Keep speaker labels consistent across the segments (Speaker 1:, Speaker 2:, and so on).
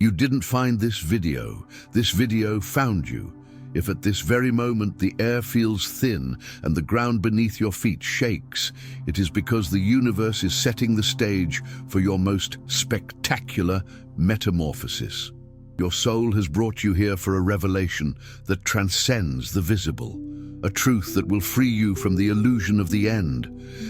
Speaker 1: You didn't find this video found you. If at this very moment the air feels thin and the ground beneath your feet shakes, it is because the universe is setting the stage for your most spectacular metamorphosis. Your soul has brought you here for a revelation that transcends the visible, a truth that will free you from the illusion of the end.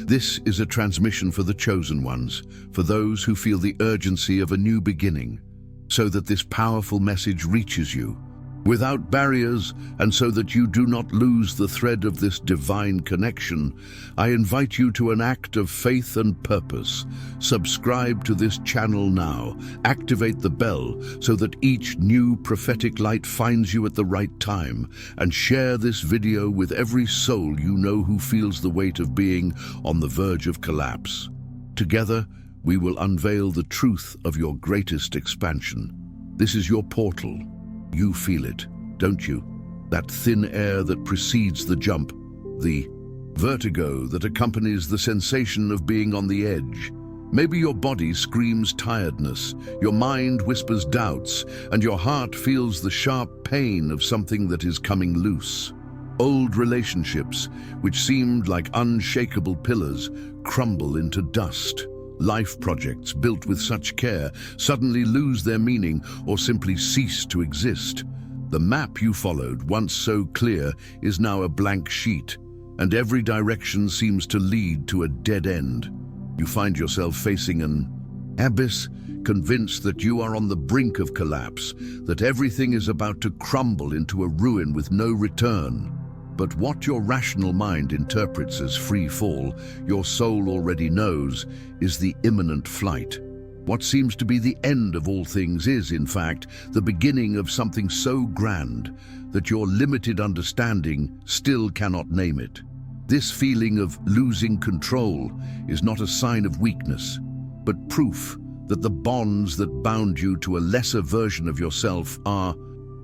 Speaker 1: This is a transmission for the chosen ones, for those who feel the urgency of a new beginning, so that this powerful message reaches you without barriers, and so that you do not lose the thread of this divine connection. I invite you to an act of faith and purpose. Subscribe to this channel now. Activate the bell so that each new prophetic light finds you at the right time, and share this video with every soul you know who feels the weight of being on the verge of collapse. Together, we will unveil the truth of your greatest expansion. This is your portal. You feel it, don't you? That thin air that precedes the jump, the vertigo that accompanies the sensation of being on the edge. Maybe your body screams tiredness, your mind whispers doubts, and your heart feels the sharp pain of something that is coming loose. Old relationships, which seemed like unshakable pillars, crumble into dust. Life projects built with such care suddenly lose their meaning or simply cease to exist. The map you followed, once so clear, is now a blank sheet, and every direction seems to lead to a dead end. You find yourself facing an abyss, convinced that you are on the brink of collapse, that everything is about to crumble into a ruin with no return. But what your rational mind interprets as free fall, your soul already knows, is the imminent flight. What seems to be the end of all things is, in fact, the beginning of something so grand that your limited understanding still cannot name it. This feeling of losing control is not a sign of weakness, but proof that the bonds that bound you to a lesser version of yourself are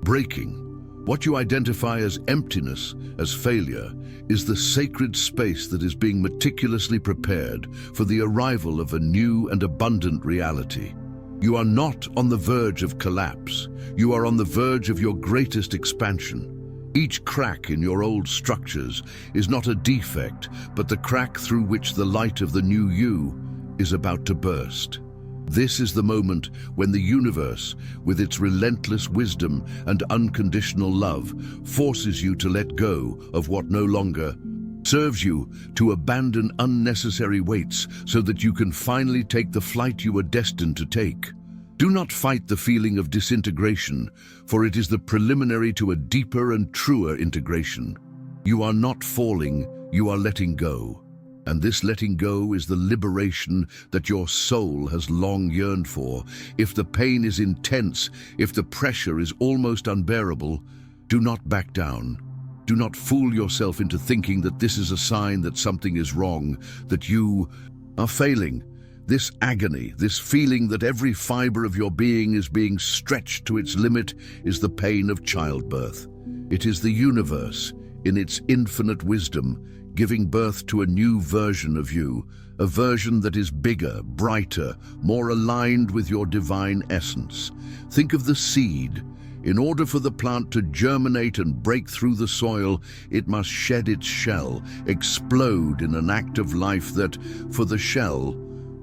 Speaker 1: breaking. What you identify as emptiness, as failure, is the sacred space that is being meticulously prepared for the arrival of a new and abundant reality. You are not on the verge of collapse. You are on the verge of your greatest expansion. Each crack in your old structures is not a defect, but the crack through which the light of the new you is about to burst. This is the moment when the universe, with its relentless wisdom and unconditional love, forces you to let go of what no longer serves you, to abandon unnecessary weights so that you can finally take the flight you were destined to take. Do not fight the feeling of disintegration, for it is the preliminary to a deeper and truer integration. You are not falling, you are letting go. And this letting go is the liberation that your soul has long yearned for. If the pain is intense, if the pressure is almost unbearable, do not back down. Do not fool yourself into thinking that this is a sign that something is wrong, that you are failing. This agony, this feeling that every fiber of your being is being stretched to its limit, is the pain of childbirth. It is the universe, in its infinite wisdom, giving birth to a new version of you, a version that is bigger, brighter, more aligned with your divine essence. Think of the seed. In order for the plant to germinate and break through the soil, it must shed its shell, explode in an act of life that, for the shell,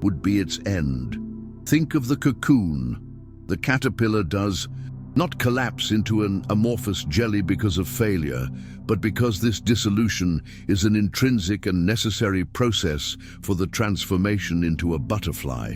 Speaker 1: would be its end. Think of the cocoon. The caterpillar does not collapse into an amorphous jelly because of failure, but because this dissolution is an intrinsic and necessary process for the transformation into a butterfly.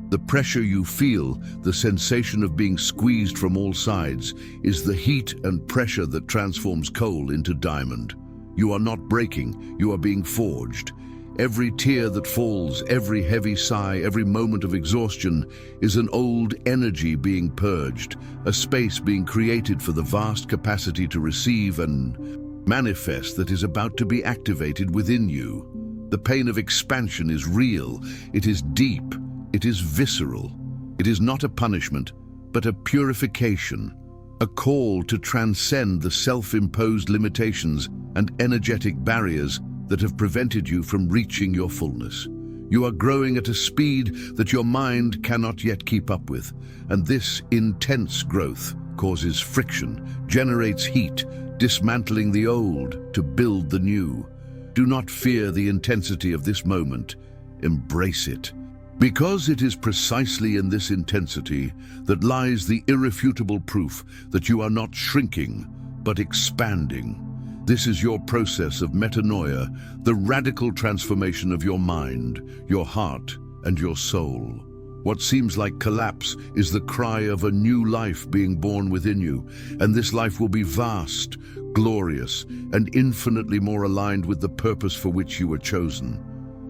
Speaker 1: The pressure you feel, the sensation of being squeezed from all sides, is the heat and pressure that transforms coal into diamond. You are not breaking, you are being forged. Every tear that falls, every heavy sigh, every moment of exhaustion is an old energy being purged, a space being created for the vast capacity to receive and manifest that is about to be activated within you. The pain of expansion is real, it is deep, it is visceral. It is not a punishment, but a purification, a call to transcend the self-imposed limitations and energetic barriers that have prevented you from reaching your fullness. You are growing at a speed that your mind cannot yet keep up with, and this intense growth causes friction, generates heat, dismantling the old to build the new. Do not fear the intensity of this moment. Embrace it. Because it is precisely in this intensity that lies the irrefutable proof that you are not shrinking, but expanding. This is your process of metanoia, the radical transformation of your mind, your heart, and your soul. What seems like collapse is the cry of a new life being born within you, and this life will be vast, glorious, and infinitely more aligned with the purpose for which you were chosen.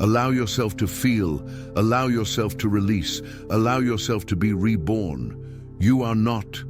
Speaker 1: Allow yourself to feel, allow yourself to release, allow yourself to be reborn. You are not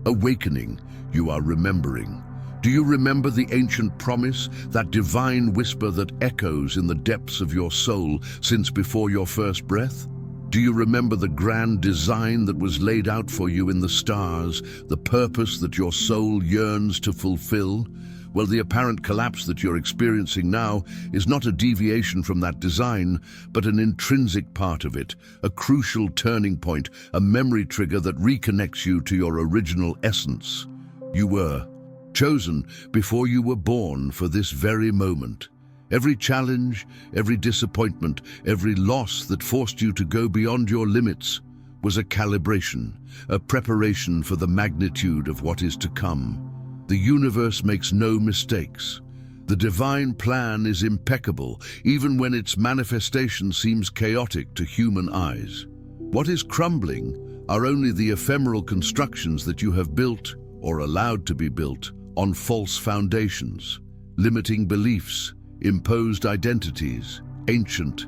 Speaker 1: awakening, you are remembering. Do you remember the ancient promise, that divine whisper that echoes in the depths of your soul since before your first breath? Do you remember the grand design that was laid out for you in the stars, the purpose that your soul yearns to fulfill? Well, the apparent collapse that you're experiencing now is not a deviation from that design, but an intrinsic part of it, a crucial turning point, a memory trigger that reconnects you to your original essence. You were chosen before you were born for this very moment. Every challenge, every disappointment, every loss that forced you to go beyond your limits was a calibration, a preparation for the magnitude of what is to come. The universe makes no mistakes. The divine plan is impeccable, even when its manifestation seems chaotic to human eyes. What is crumbling are only the ephemeral constructions that you have built, or allowed to be built, on false foundations, limiting beliefs, imposed identities, ancient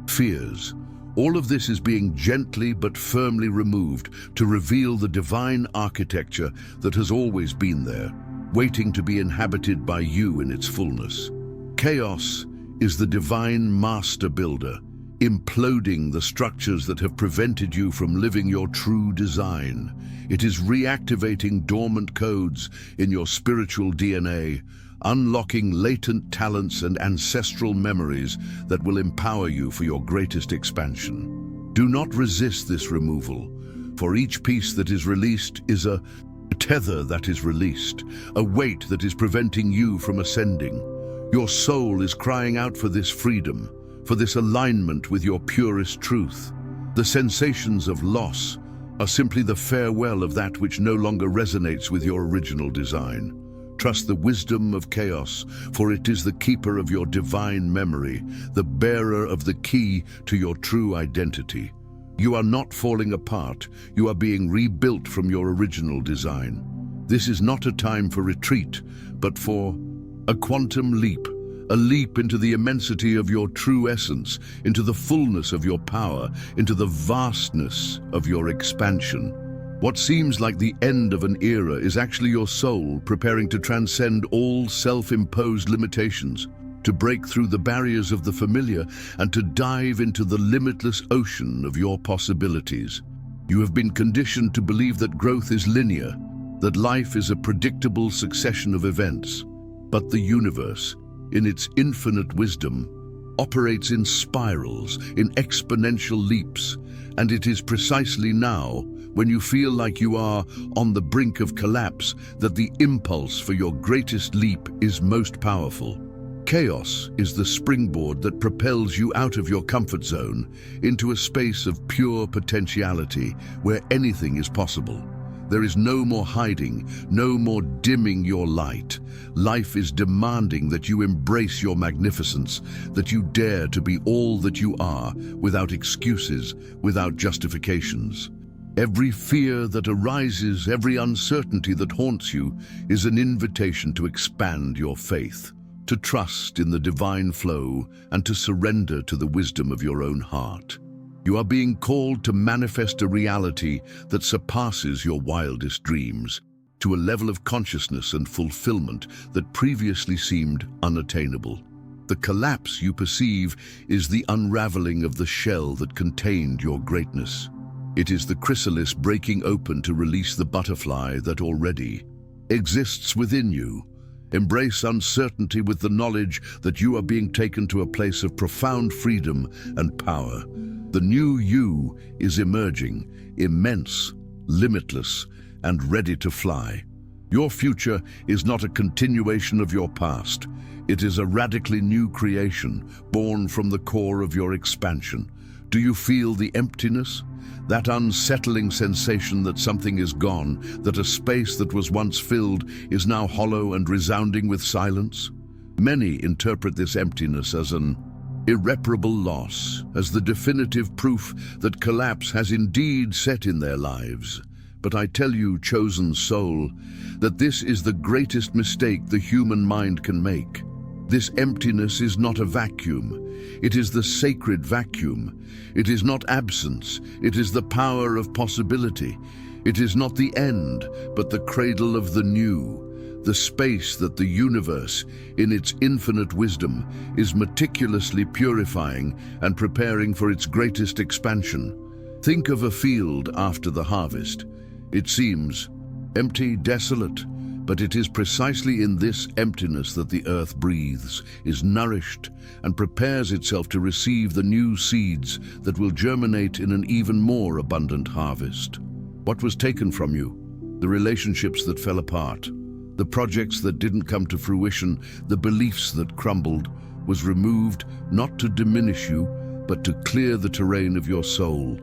Speaker 1: fears. All of this is being gently but firmly removed to reveal the divine architecture that has always been there, waiting to be inhabited by you in its fullness. Chaos is the divine master builder, imploding the structures that have prevented you from living your true design. It is reactivating dormant codes in your spiritual DNA, unlocking latent talents and ancestral memories that will empower you for your greatest expansion. Do not resist this removal, for each piece that is released is a tether that is released, a weight that is preventing you from ascending. Your soul is crying out for this freedom, for this alignment with your purest truth. The sensations of loss are simply the farewell of that which no longer resonates with your original design. Trust the wisdom of chaos, for it is the keeper of your divine memory, the bearer of the key to your true identity. You are not falling apart, you are being rebuilt from your original design. This is not a time for retreat, but for a quantum leap, a leap into the immensity of your true essence, into the fullness of your power, into the vastness of your expansion. What seems like the end of an era is actually your soul preparing to transcend all self-imposed limitations, to break through the barriers of the familiar and to dive into the limitless ocean of your possibilities. You have been conditioned to believe that growth is linear, that life is a predictable succession of events. But the universe, in its infinite wisdom, operates in spirals, in exponential leaps, and it is precisely now, when you feel like you are on the brink of collapse, that the impulse for your greatest leap is most powerful. Chaos is the springboard that propels you out of your comfort zone into a space of pure potentiality where anything is possible. There is no more hiding, no more dimming your light. Life is demanding that you embrace your magnificence, that you dare to be all that you are, without excuses, without justifications. Every fear that arises, every uncertainty that haunts you, is an invitation to expand your faith, to trust in the divine flow, and to surrender to the wisdom of your own heart. You are being called to manifest a reality that surpasses your wildest dreams, to a level of consciousness and fulfillment that previously seemed unattainable. The collapse you perceive is the unraveling of the shell that contained your greatness. It is the chrysalis breaking open to release the butterfly that already exists within you. Embrace uncertainty with the knowledge that you are being taken to a place of profound freedom and power. The new you is emerging, immense, limitless, and ready to fly. Your future is not a continuation of your past. It is a radically new creation, born from the core of your expansion. Do you feel the emptiness? That unsettling sensation that something is gone, that a space that was once filled is now hollow and resounding with silence? Many interpret this emptiness as an irreparable loss, as the definitive proof that collapse has indeed set in their lives. But I tell you, chosen soul, that this is the greatest mistake the human mind can make. This emptiness is not a vacuum. It is the sacred vacuum. It is not absence. It is the power of possibility. It is not the end, but the cradle of the new, the space that the universe, in its infinite wisdom, is meticulously purifying and preparing for its greatest expansion. Think of a field after the harvest. It seems empty, desolate, but it is precisely in this emptiness that the earth breathes, is nourished, and prepares itself to receive the new seeds that will germinate in an even more abundant harvest. What was taken from you? The relationships that fell apart, the projects that didn't come to fruition, the beliefs that crumbled, was removed not to diminish you, but to clear the terrain of your soul.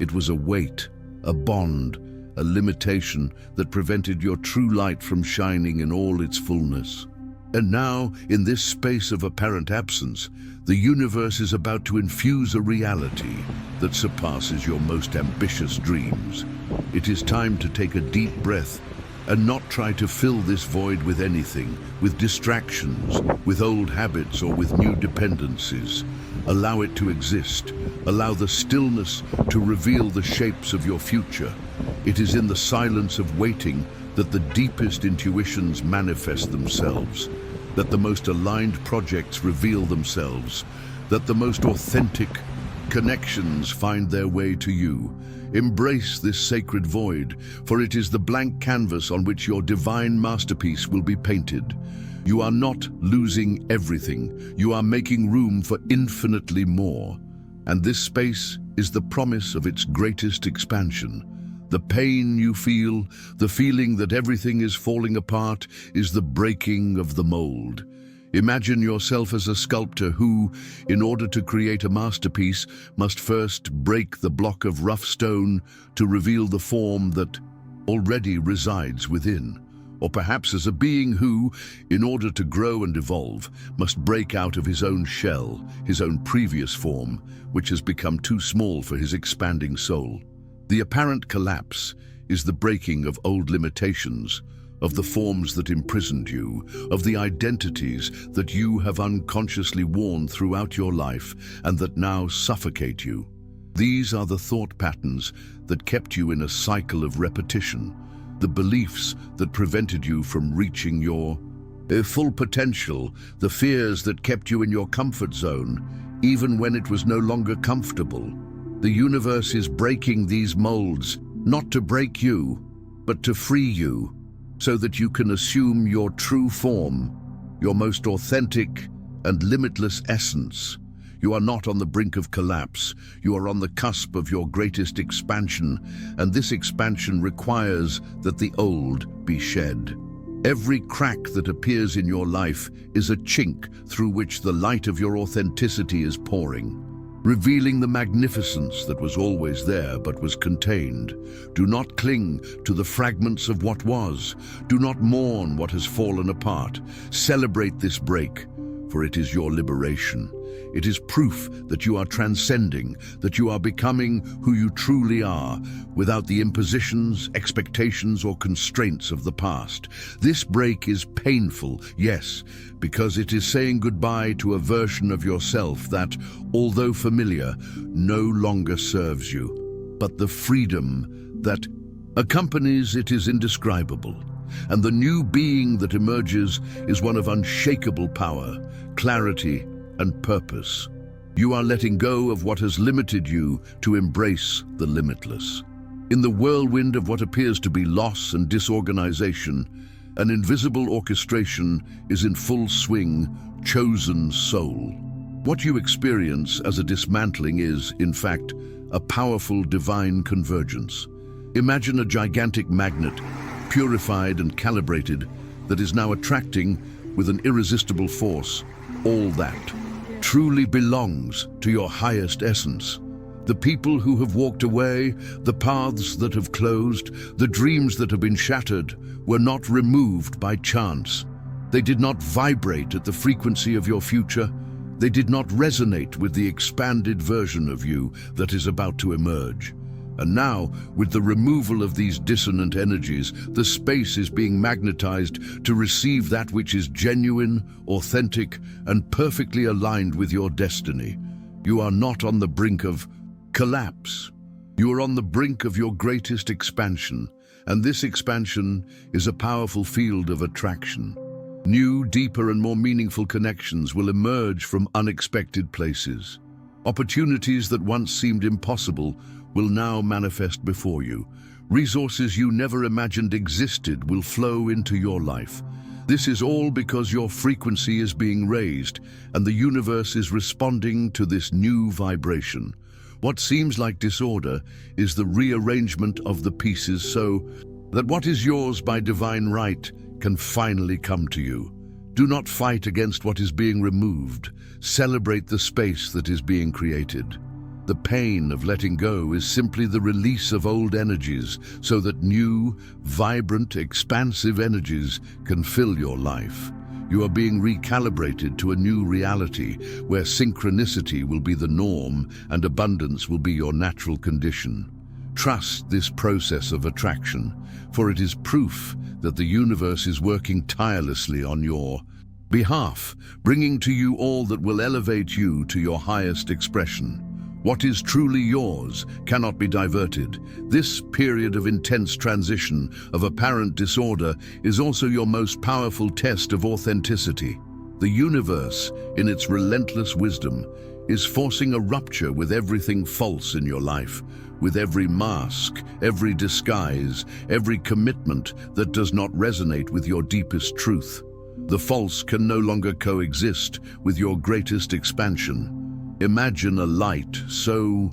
Speaker 1: It was a weight, a bond, a limitation that prevented your true light from shining in all its fullness. And now, in this space of apparent absence, the universe is about to infuse a reality that surpasses your most ambitious dreams. It is time to take a deep breath and not try to fill this void with anything, with distractions, with old habits, or with new dependencies. Allow it to exist. Allow the stillness to reveal the shapes of your future. It is in the silence of waiting that the deepest intuitions manifest themselves, that the most aligned projects reveal themselves, that the most authentic connections find their way to you. Embrace this sacred void, for it is the blank canvas on which your divine masterpiece will be painted. You are not losing everything. You are making room for infinitely more. And this space is the promise of its greatest expansion. The pain you feel, the feeling that everything is falling apart, is the breaking of the mold. Imagine yourself as a sculptor who, in order to create a masterpiece, must first break the block of rough stone to reveal the form that already resides within. Or perhaps as a being who, in order to grow and evolve, must break out of his own shell, his own previous form, which has become too small for his expanding soul. The apparent collapse is the breaking of old limitations, of the forms that imprisoned you, of the identities that you have unconsciously worn throughout your life and that now suffocate you. These are the thought patterns that kept you in a cycle of repetition, the beliefs that prevented you from reaching your full potential, the fears that kept you in your comfort zone, even when it was no longer comfortable. The universe is breaking these molds, not to break you, but to free you, so that you can assume your true form, your most authentic and limitless essence. You are not on the brink of collapse. You are on the cusp of your greatest expansion, and this expansion requires that the old be shed. Every crack that appears in your life is a chink through which the light of your authenticity is pouring, revealing the magnificence that was always there but was contained. Do not cling to the fragments of what was. Do not mourn what has fallen apart. Celebrate this break, for it is your liberation. It is proof that you are transcending, that you are becoming who you truly are, without the impositions, expectations, or constraints of the past. This break is painful, yes, because it is saying goodbye to a version of yourself that, although familiar, no longer serves you. But the freedom that accompanies it is indescribable, and the new being that emerges is one of unshakable power, clarity, and purpose. You are letting go of what has limited you to embrace the limitless. In the whirlwind of what appears to be loss and disorganization, An invisible orchestration is in full swing, chosen soul. What you experience as a dismantling is, in fact, a powerful divine convergence. Imagine a gigantic magnet, purified and calibrated, that is now attracting, with an irresistible force, all that truly belongs to your highest essence. The people who have walked away, the paths that have closed, the dreams that have been shattered, were not removed by chance. They did not vibrate at the frequency of your future. They did not resonate with the expanded version of you that is about to emerge. And now, with the removal of these dissonant energies, the space is being magnetized to receive that which is genuine, authentic, and perfectly aligned with your destiny. You are not on the brink of collapse. You are on the brink of your greatest expansion, and this expansion is a powerful field of attraction. New, deeper, and more meaningful connections will emerge from unexpected places. Opportunities that once seemed impossible will now manifest before you. Resources you never imagined existed will flow into your life. This is all because your frequency is being raised, and the universe is responding to this new vibration. What seems like disorder is the rearrangement of the pieces so that what is yours by divine right can finally come to you. Do not fight against what is being removed. Celebrate the space that is being created. The pain of letting go is simply the release of old energies so that new, vibrant, expansive energies can fill your life. You are being recalibrated to a new reality where synchronicity will be the norm and abundance will be your natural condition. Trust this process of attraction, for it is proof that the universe is working tirelessly on your behalf, bringing to you all that will elevate you to your highest expression. What is truly yours cannot be diverted. This period of intense transition, of apparent disorder, is also your most powerful test of authenticity. The universe, in its relentless wisdom, is forcing a rupture with everything false in your life, with every mask, every disguise, every commitment that does not resonate with your deepest truth. The false can no longer coexist with your greatest expansion. Imagine a light so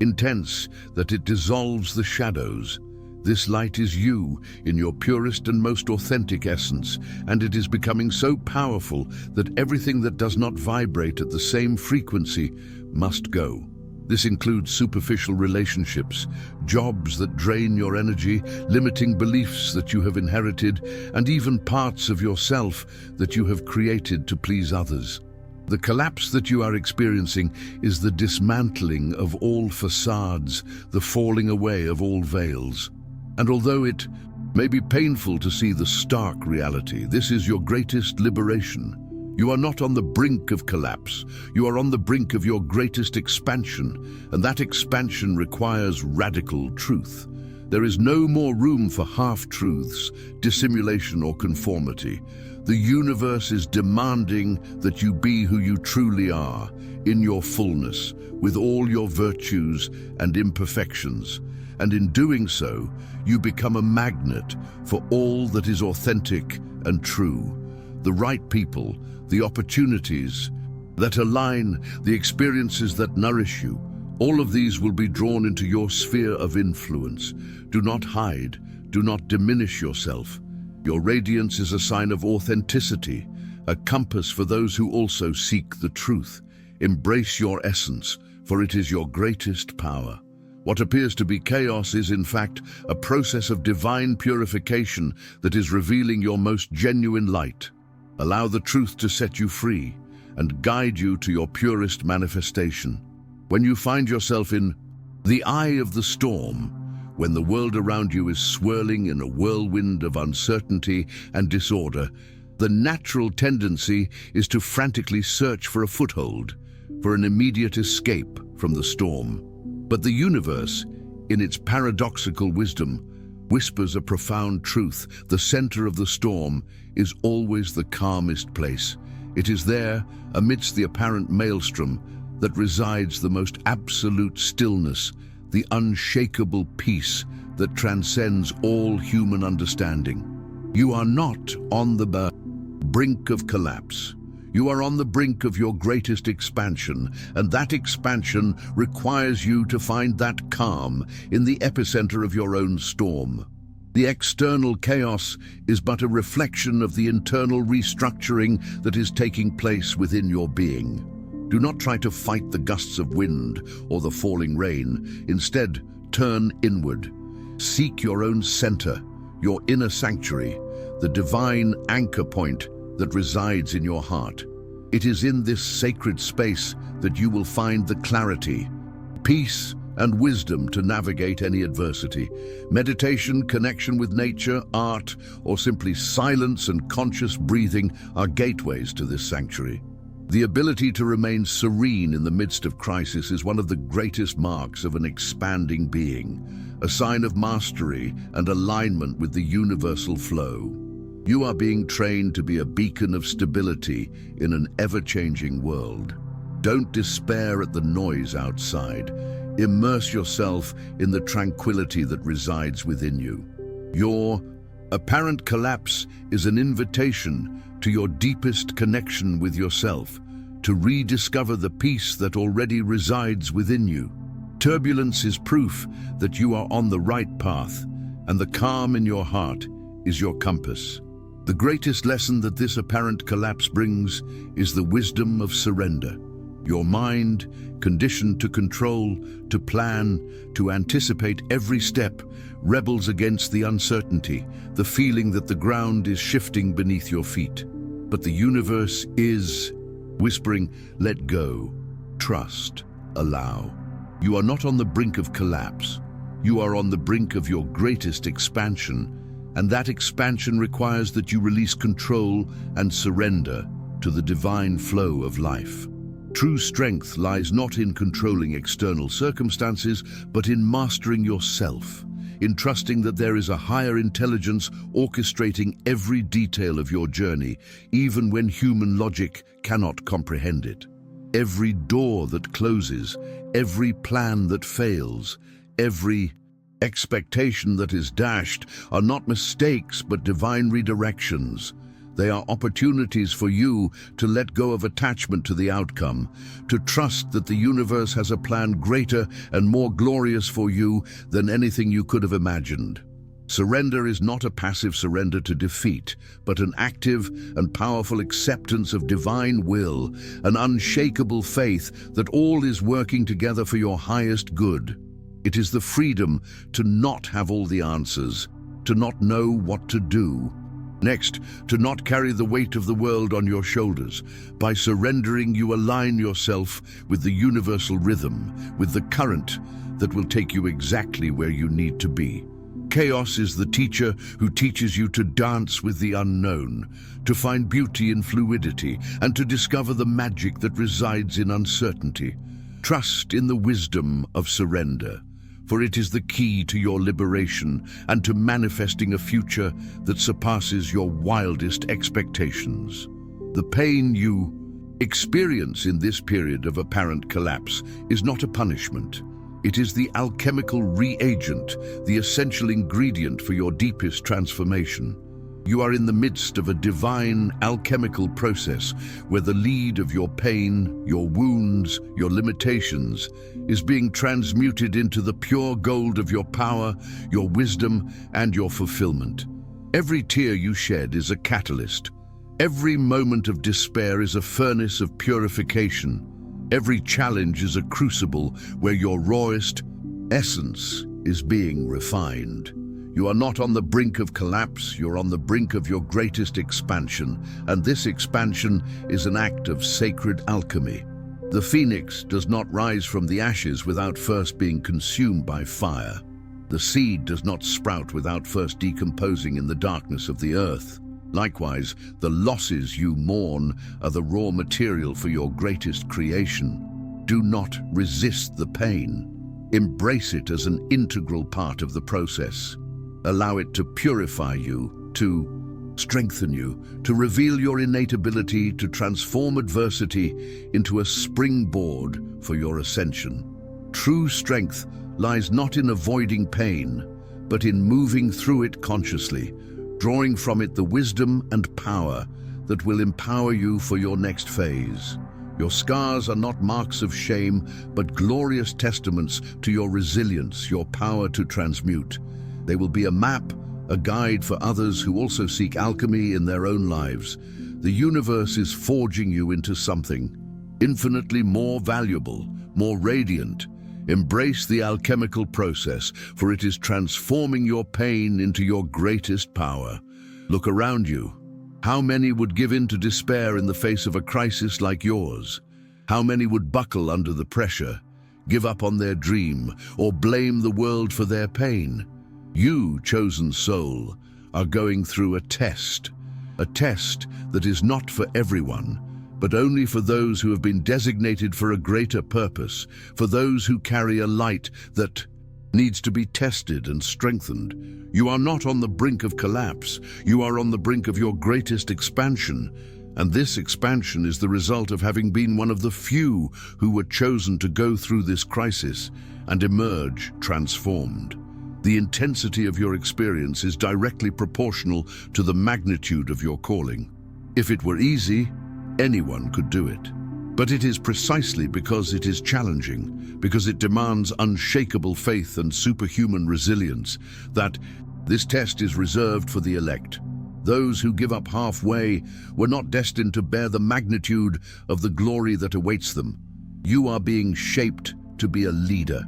Speaker 1: intense that it dissolves the shadows. This light is you in your purest and most authentic essence, and it is becoming so powerful that everything that does not vibrate at the same frequency must go. This includes superficial relationships, jobs that drain your energy, limiting beliefs that you have inherited, and even parts of yourself that you have created to please others. The collapse that you are experiencing is the dismantling of all facades, the falling away of all veils. And although it may be painful to see the stark reality, this is your greatest liberation. You are not on the brink of collapse. You are on the brink of your greatest expansion, and that expansion requires radical truth. There is no more room for half-truths, dissimulation, or conformity. The universe is demanding that you be who you truly are, in your fullness, with all your virtues and imperfections. And in doing so, you become a magnet for all that is authentic and true. The right people, the opportunities that align, the experiences that nourish you, all of these will be drawn into your sphere of influence. Do not hide, do not diminish yourself. Your radiance is a sign of authenticity, a compass for those who also seek the truth. Embrace your essence, for it is your greatest power. What appears to be chaos is, in fact, a process of divine purification that is revealing your most genuine light. Allow the truth to set you free and guide you to your purest manifestation. When you find yourself in the eye of the storm, when the world around you is swirling in a whirlwind of uncertainty and disorder, the natural tendency is to frantically search for a foothold, for an immediate escape from the storm. But the universe, in its paradoxical wisdom, whispers a profound truth. The center of the storm is always the calmest place. It is there, amidst the apparent maelstrom, that resides the most absolute stillness, the unshakable peace that transcends all human understanding. You are not on the brink of collapse. You are on the brink of your greatest expansion, and that expansion requires you to find that calm in the epicenter of your own storm. The external chaos is but a reflection of the internal restructuring that is taking place within your being. Do not try to fight the gusts of wind or the falling rain. Instead, turn inward. Seek your own center, your inner sanctuary, the divine anchor point that resides in your heart. It is in this sacred space that you will find the clarity, peace, and wisdom to navigate any adversity. Meditation, connection with nature, art, or simply silence and conscious breathing are gateways to this sanctuary. The ability to remain serene in the midst of crisis is one of the greatest marks of an expanding being, a sign of mastery and alignment with the universal flow. You are being trained to be a beacon of stability in an ever-changing world. Don't despair at the noise outside. Immerse yourself in the tranquility that resides within you. Your apparent collapse is an invitation to your deepest connection with yourself, to rediscover the peace that already resides within you. Turbulence is proof that you are on the right path, and the calm in your heart is your compass. The greatest lesson that this apparent collapse brings is the wisdom of surrender. Your mind, conditioned to control, to plan, to anticipate every step, rebels against the uncertainty, the feeling that the ground is shifting beneath your feet. But the universe is whispering, let go, trust, allow. You are not on the brink of collapse. You are on the brink of your greatest expansion, and that expansion requires that you release control and surrender to the divine flow of life. True strength lies not in controlling external circumstances, but in mastering yourself, in trusting that there is a higher intelligence orchestrating every detail of your journey, even when human logic cannot comprehend it. Every door that closes, every plan that fails, every expectation that is dashed are not mistakes but divine redirections. They are opportunities for you to let go of attachment to the outcome, to trust that the universe has a plan greater and more glorious for you than anything you could have imagined. Surrender is not a passive surrender to defeat, but an active and powerful acceptance of divine will, an unshakable faith that all is working together for your highest good. It is the freedom to not have all the answers, to not know what to do. Next, to not carry the weight of the world on your shoulders. By surrendering, you align yourself with the universal rhythm, with the current that will take you exactly where you need to be. Chaos is the teacher who teaches you to dance with the unknown, to find beauty in fluidity, and to discover the magic that resides in uncertainty. Trust in the wisdom of surrender, for it is the key to your liberation and to manifesting a future that surpasses your wildest expectations. The pain you experience in this period of apparent collapse is not a punishment. It is the alchemical reagent, the essential ingredient for your deepest transformation. You are in the midst of a divine alchemical process where the lead of your pain, your wounds, your limitations is being transmuted into the pure gold of your power, your wisdom, and your fulfillment. Every tear you shed is a catalyst. Every moment of despair is a furnace of purification. Every challenge is a crucible where your rawest essence is being refined. You are not on the brink of collapse, you're on the brink of your greatest expansion, and this expansion is an act of sacred alchemy. The phoenix does not rise from the ashes without first being consumed by fire. The seed does not sprout without first decomposing in the darkness of the earth. Likewise, the losses you mourn are the raw material for your greatest creation. Do not resist the pain. Embrace it as an integral part of the process. Allow it to purify you, to strengthen you, to reveal your innate ability to transform adversity into a springboard for your ascension. True strength lies not in avoiding pain, but in moving through it consciously, drawing from it the wisdom and power that will empower you for your next phase. Your scars are not marks of shame, but glorious testaments to your resilience, your power to transmute. They will be a map, a guide for others who also seek alchemy in their own lives. The universe is forging you into something infinitely more valuable, more radiant. Embrace the alchemical process, for it is transforming your pain into your greatest power. Look around you. How many would give in to despair in the face of a crisis like yours? How many would buckle under the pressure, give up on their dream, or blame the world for their pain? You, chosen soul, are going through a test that is not for everyone, but only for those who have been designated for a greater purpose, for those who carry a light that needs to be tested and strengthened. You are not on the brink of collapse. You are on the brink of your greatest expansion. And this expansion is the result of having been one of the few who were chosen to go through this crisis and emerge transformed. The intensity of your experience is directly proportional to the magnitude of your calling. If it were easy, anyone could do it. But it is precisely because it is challenging, because it demands unshakable faith and superhuman resilience, that this test is reserved for the elect. Those who give up halfway were not destined to bear the magnitude of the glory that awaits them. You are being shaped to be a leader,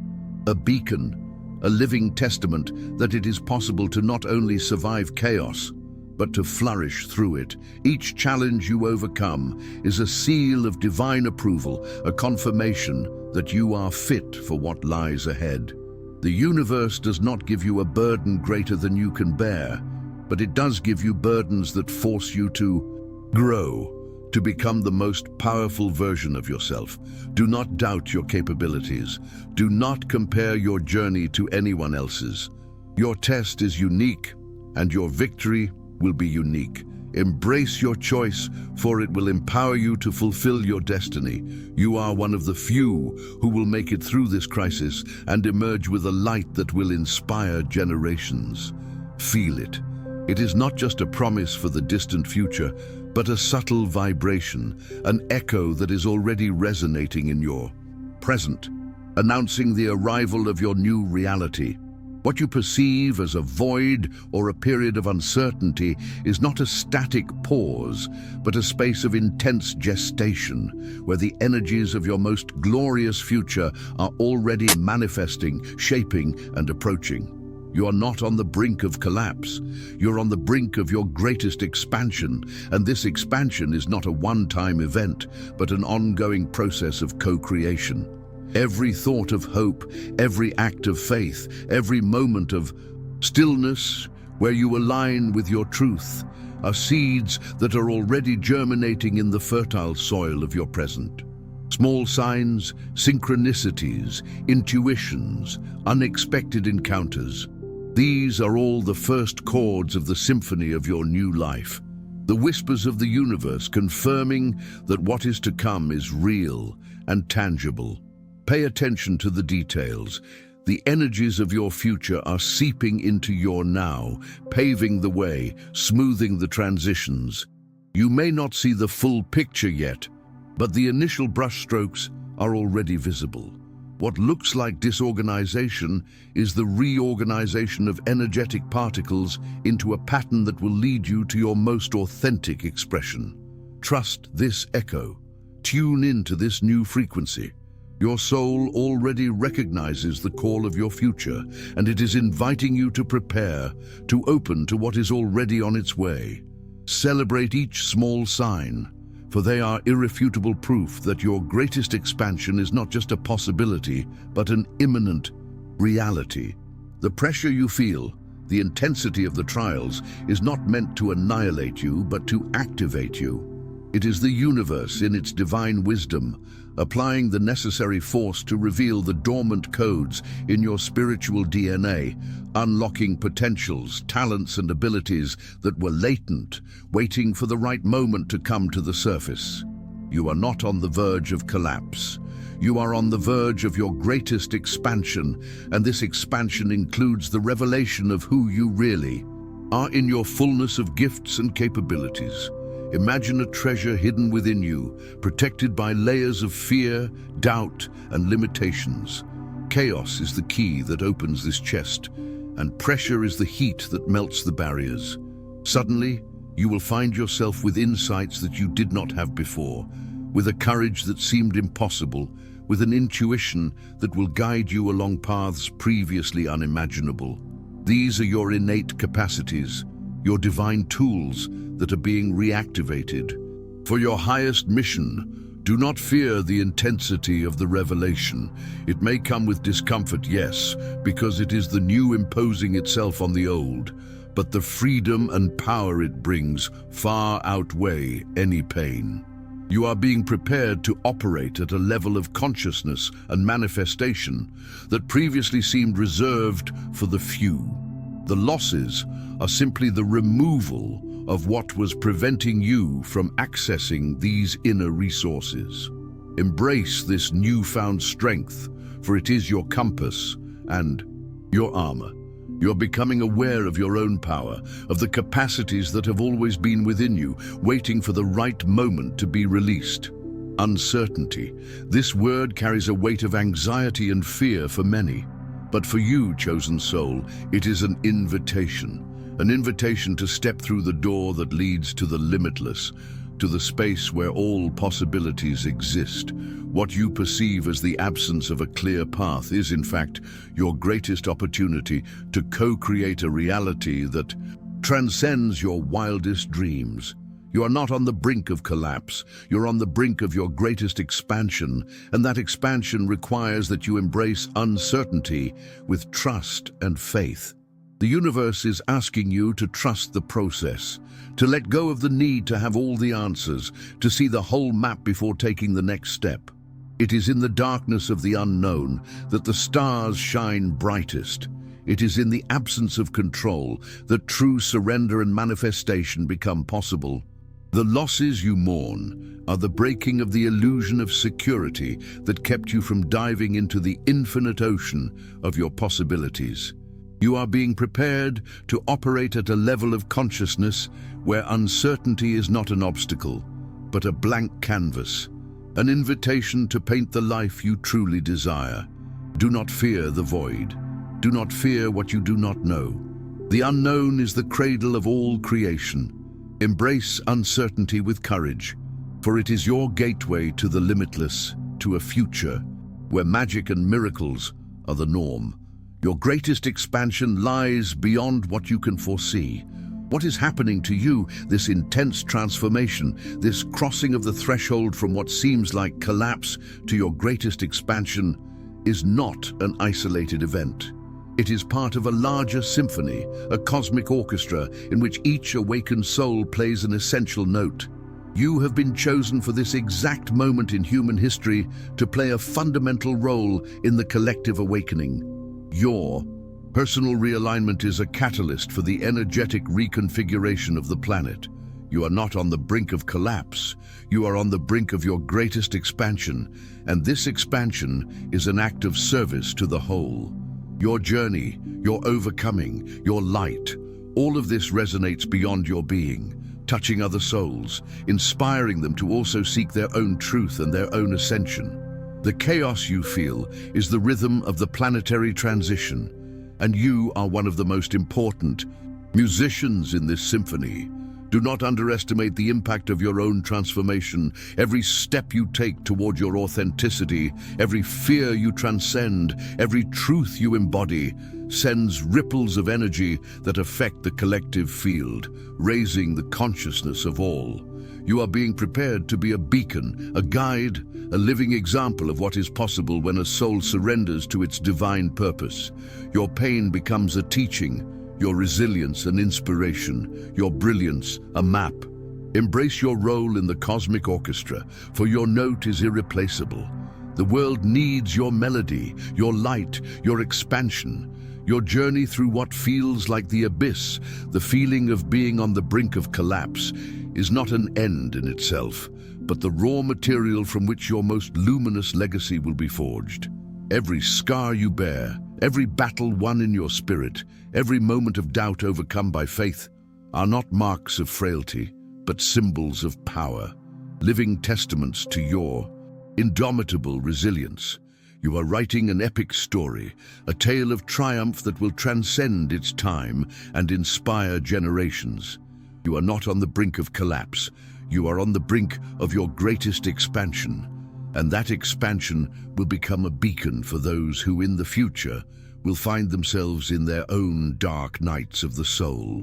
Speaker 1: a beacon, a living testament that it is possible to not only survive chaos, but to flourish through it. Each challenge you overcome is a seal of divine approval, a confirmation that you are fit for what lies ahead. The universe does not give you a burden greater than you can bear, but it does give you burdens that force you to grow, to become the most powerful version of yourself. Do not doubt your capabilities. Do not compare your journey to anyone else's. Your test is unique, and your victory will be unique. Embrace your choice, for it will empower you to fulfill your destiny. You are one of the few who will make it through this crisis and emerge with a light that will inspire generations. Feel it. It is not just a promise for the distant future, but a subtle vibration, an echo that is already resonating in your present, announcing the arrival of your new reality. What you perceive as a void or a period of uncertainty is not a static pause, but a space of intense gestation, where the energies of your most glorious future are already manifesting, shaping, and approaching. You are not on the brink of collapse. You're on the brink of your greatest expansion, and this expansion is not a one-time event, but an ongoing process of co-creation. Every thought of hope, every act of faith, every moment of stillness where you align with your truth are seeds that are already germinating in the fertile soil of your present. Small signs, synchronicities, intuitions, unexpected encounters. These are all the first chords of the symphony of your new life. The whispers of the universe confirming that what is to come is real and tangible. Pay attention to the details. The energies of your future are seeping into your now, paving the way, smoothing the transitions. You may not see the full picture yet, but the initial brushstrokes are already visible. What looks like disorganization is the reorganization of energetic particles into a pattern that will lead you to your most authentic expression. Trust this echo. Tune into this new frequency. Your soul already recognizes the call of your future, and it is inviting you to prepare, to open to what is already on its way. Celebrate each small sign, for they are irrefutable proof that your greatest expansion is not just a possibility, but an imminent reality. The pressure you feel, the intensity of the trials, is not meant to annihilate you, but to activate you. It is the universe, in its divine wisdom, applying the necessary force to reveal the dormant codes in your spiritual DNA, unlocking potentials, talents, and abilities that were latent, waiting for the right moment to come to the surface. You are not on the verge of collapse. You are on the verge of your greatest expansion, and this expansion includes the revelation of who you really are in your fullness of gifts and capabilities. Imagine a treasure hidden within you, protected by layers of fear, doubt, and limitations. Chaos is the key that opens this chest, and pressure is the heat that melts the barriers. Suddenly, you will find yourself with insights that you did not have before, with a courage that seemed impossible, with an intuition that will guide you along paths previously unimaginable. These are your innate capacities, your divine tools that are being reactivated. For your highest mission, do not fear the intensity of the revelation. It may come with discomfort, yes, because it is the new imposing itself on the old, but the freedom and power it brings far outweigh any pain. You are being prepared to operate at a level of consciousness and manifestation that previously seemed reserved for the few. The losses are simply the removal of what was preventing you from accessing these inner resources. Embrace this newfound strength, for it is your compass and your armor. You're becoming aware of your own power, of the capacities that have always been within you, waiting for the right moment to be released. Uncertainty. This word carries a weight of anxiety and fear for many. But for you, chosen soul, it is an invitation to step through the door that leads to the limitless, to the space where all possibilities exist. What you perceive as the absence of a clear path is, in fact, your greatest opportunity to co-create a reality that transcends your wildest dreams. You are not on the brink of collapse. You're on the brink of your greatest expansion, and that expansion requires that you embrace uncertainty with trust and faith. The universe is asking you to trust the process, to let go of the need to have all the answers, to see the whole map before taking the next step. It is in the darkness of the unknown that the stars shine brightest. It is in the absence of control that true surrender and manifestation become possible. The losses you mourn are the breaking of the illusion of security that kept you from diving into the infinite ocean of your possibilities. You are being prepared to operate at a level of consciousness where uncertainty is not an obstacle, but a blank canvas, an invitation to paint the life you truly desire. Do not fear the void. Do not fear what you do not know. The unknown is the cradle of all creation. Embrace uncertainty with courage, for it is your gateway to the limitless, to a future where magic and miracles are the norm. Your greatest expansion lies beyond what you can foresee. What is happening to you, this intense transformation, this crossing of the threshold from what seems like collapse to your greatest expansion, is not an isolated event. It is part of a larger symphony, a cosmic orchestra in which each awakened soul plays an essential note. You have been chosen for this exact moment in human history to play a fundamental role in the collective awakening. Your personal realignment is a catalyst for the energetic reconfiguration of the planet. You are not on the brink of collapse. You are on the brink of your greatest expansion, and this expansion is an act of service to the whole. Your journey, your overcoming, your light, all of this resonates beyond your being, touching other souls, inspiring them to also seek their own truth and their own ascension. The chaos you feel is the rhythm of the planetary transition, and you are one of the most important musicians in this symphony. Do not underestimate the impact of your own transformation. Every step you take toward your authenticity, every fear you transcend, every truth you embody, sends ripples of energy that affect the collective field, raising the consciousness of all. You are being prepared to be a beacon, a guide, a living example of what is possible when a soul surrenders to its divine purpose. Your pain becomes a teaching, your resilience an inspiration, your brilliance a map. Embrace your role in the cosmic orchestra, for your note is irreplaceable. The world needs your melody, your light, your expansion. Your journey through what feels like the abyss, the feeling of being on the brink of collapse, is not an end in itself, but the raw material from which your most luminous legacy will be forged. Every scar you bear, Every battle won in your spirit, every moment of doubt overcome by faith, are not marks of frailty, but symbols of power, living testaments to your indomitable resilience. You are writing an epic story, a tale of triumph that will transcend its time and inspire generations. You are not on the brink of collapse. You are on the brink of your greatest expansion. And that expansion will become a beacon for those who in the future will find themselves in their own dark nights of the soul.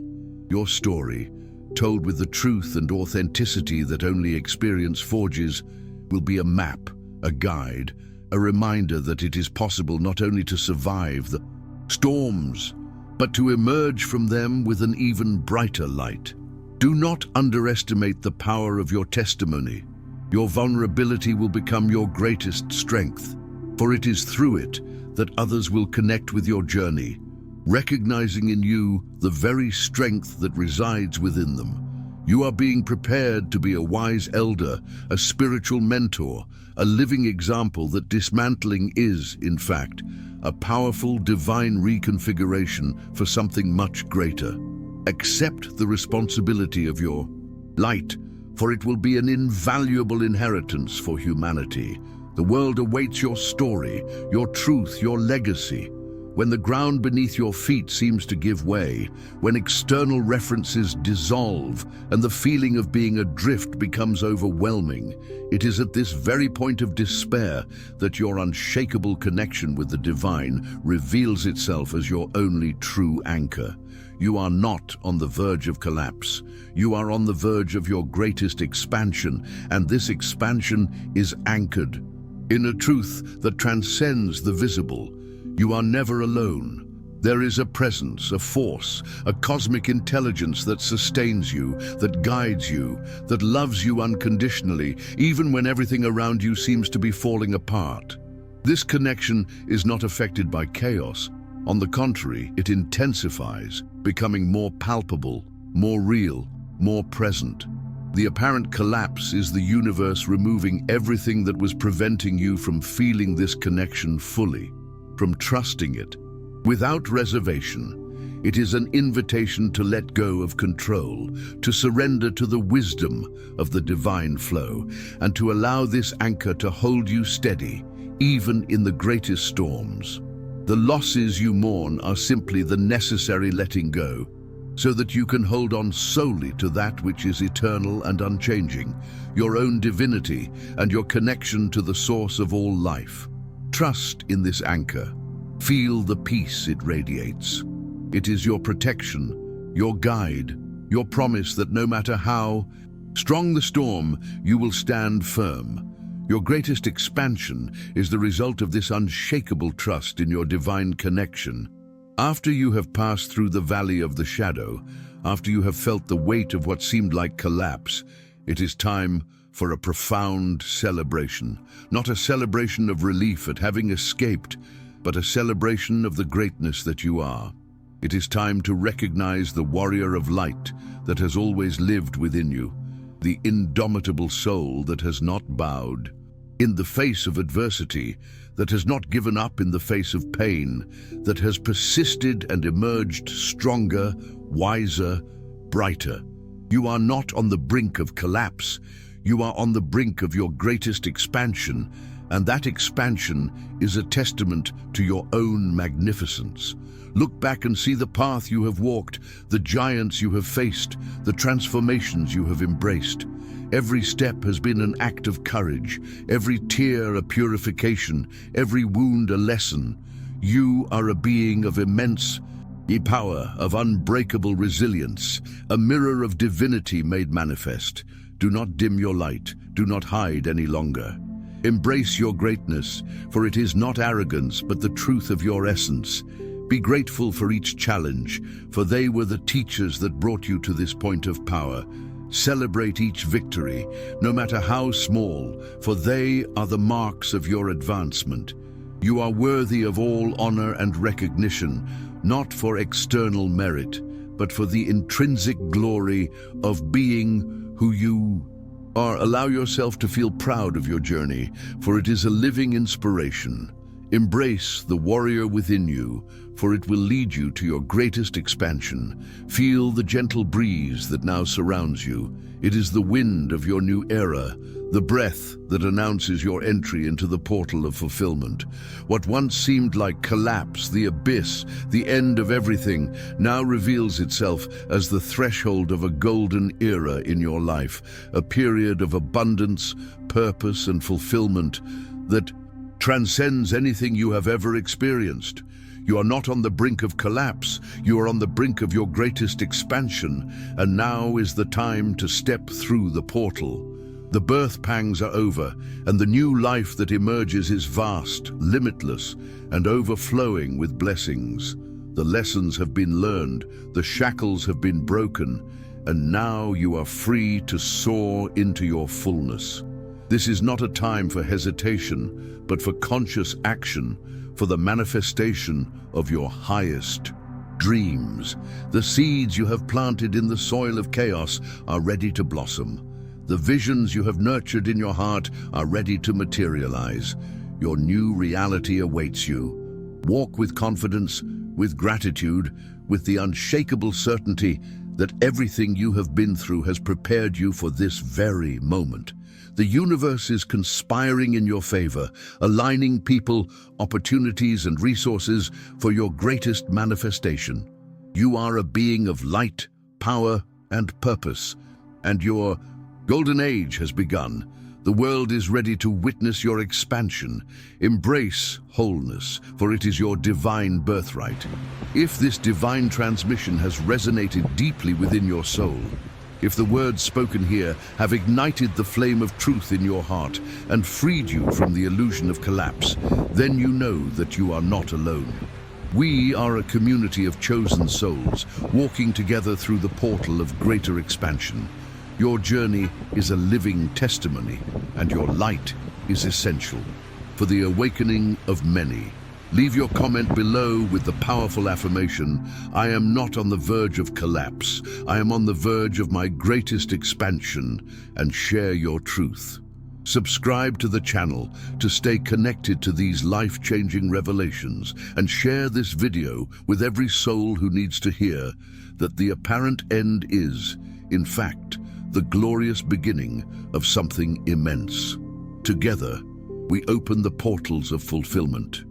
Speaker 1: Your story, told with the truth and authenticity that only experience forges, will be a map, a guide, a reminder that it is possible not only to survive the storms, but to emerge from them with an even brighter light. Do not underestimate the power of your testimony. Your vulnerability will become your greatest strength, for it is through it that others will connect with your journey, recognizing in you the very strength that resides within them. You are being prepared to be a wise elder, a spiritual mentor, a living example that dismantling is, in fact, a powerful divine reconfiguration for something much greater. Accept the responsibility of your light, for it will be an invaluable inheritance for humanity. The world awaits your story, your truth, your legacy. When the ground beneath your feet seems to give way, when external references dissolve and the feeling of being adrift becomes overwhelming, it is at this very point of despair that your unshakable connection with the divine reveals itself as your only true anchor. You are not on the verge of collapse. You are on the verge of your greatest expansion, and this expansion is anchored in a truth that transcends the visible. You are never alone. There is a presence, a force, a cosmic intelligence that sustains you, that guides you, that loves you unconditionally, even when everything around you seems to be falling apart. This connection is not affected by chaos. On the contrary, it intensifies, becoming more palpable, more real, more present. The apparent collapse is the universe removing everything that was preventing you from feeling this connection fully, from trusting it. Without reservation, it is an invitation to let go of control, to surrender to the wisdom of the divine flow, and to allow this anchor to hold you steady, even in the greatest storms. The losses you mourn are simply the necessary letting go, so that you can hold on solely to that which is eternal and unchanging, your own divinity and your connection to the source of all life. Trust in this anchor. Feel the peace it radiates. It is your protection, your guide, your promise that no matter how strong the storm, you will stand firm. Your greatest expansion is the result of this unshakable trust in your divine connection. After you have passed through the valley of the shadow, after you have felt the weight of what seemed like collapse, it is time for a profound celebration. Not a celebration of relief at having escaped, but a celebration of the greatness that you are. It is time to recognize the warrior of light that has always lived within you, the indomitable soul that has not bowed in the face of adversity, that has not given up in the face of pain, that has persisted and emerged stronger, wiser, brighter. You are not on the brink of collapse. You are on the brink of your greatest expansion, and that expansion is a testament to your own magnificence. Look back and see the path you have walked, the giants you have faced, the transformations you have embraced. Every step has been an act of courage, every tear a purification, every wound a lesson. You are a being of immense power, of unbreakable resilience, a mirror of divinity made manifest. Do not dim your light, do not hide any longer. Embrace your greatness, for it is not arrogance, but the truth of your essence. Be grateful for each challenge, for they were the teachers that brought you to this point of power. Celebrate each victory, no matter how small, for they are the marks of your advancement. You are worthy of all honor and recognition, not for external merit, but for the intrinsic glory of being who you are. Allow yourself to feel proud of your journey, for it is a living inspiration. Embrace the warrior within you, for it will lead you to your greatest expansion. Feel the gentle breeze that now surrounds you. It is the wind of your new era, the breath that announces your entry into the portal of fulfillment. What once seemed like collapse, the abyss, the end of everything, now reveals itself as the threshold of a golden era in your life, a period of abundance, purpose, and fulfillment that transcends anything you have ever experienced. You are not on the brink of collapse, you are on the brink of your greatest expansion, and now is the time to step through the portal. The birth pangs are over, and the new life that emerges is vast, limitless, and overflowing with blessings. The lessons have been learned, the shackles have been broken, and now you are free to soar into your fullness. This is not a time for hesitation, but for conscious action, for the manifestation of your highest dreams. The seeds you have planted in the soil of chaos are ready to blossom. The visions you have nurtured in your heart are ready to materialize. Your new reality awaits you. Walk with confidence, with gratitude, with the unshakable certainty that everything you have been through has prepared you for this very moment. The universe is conspiring in your favor, aligning people, opportunities, and resources for your greatest manifestation. You are a being of light, power, and purpose, and your golden age has begun. The world is ready to witness your expansion. Embrace wholeness, for it is your divine birthright. If this divine transmission has resonated deeply within your soul, if the words spoken here have ignited the flame of truth in your heart and freed you from the illusion of collapse, then you know that you are not alone. We are a community of chosen souls, walking together through the portal of greater expansion. Your journey is a living testimony, and your light is essential for the awakening of many. Leave your comment below with the powerful affirmation, "I am not on the verge of collapse. I am on the verge of my greatest expansion," and share your truth. Subscribe to the channel to stay connected to these life-changing revelations, and share this video with every soul who needs to hear that the apparent end is, in fact, the glorious beginning of something immense. Together, we open the portals of fulfillment.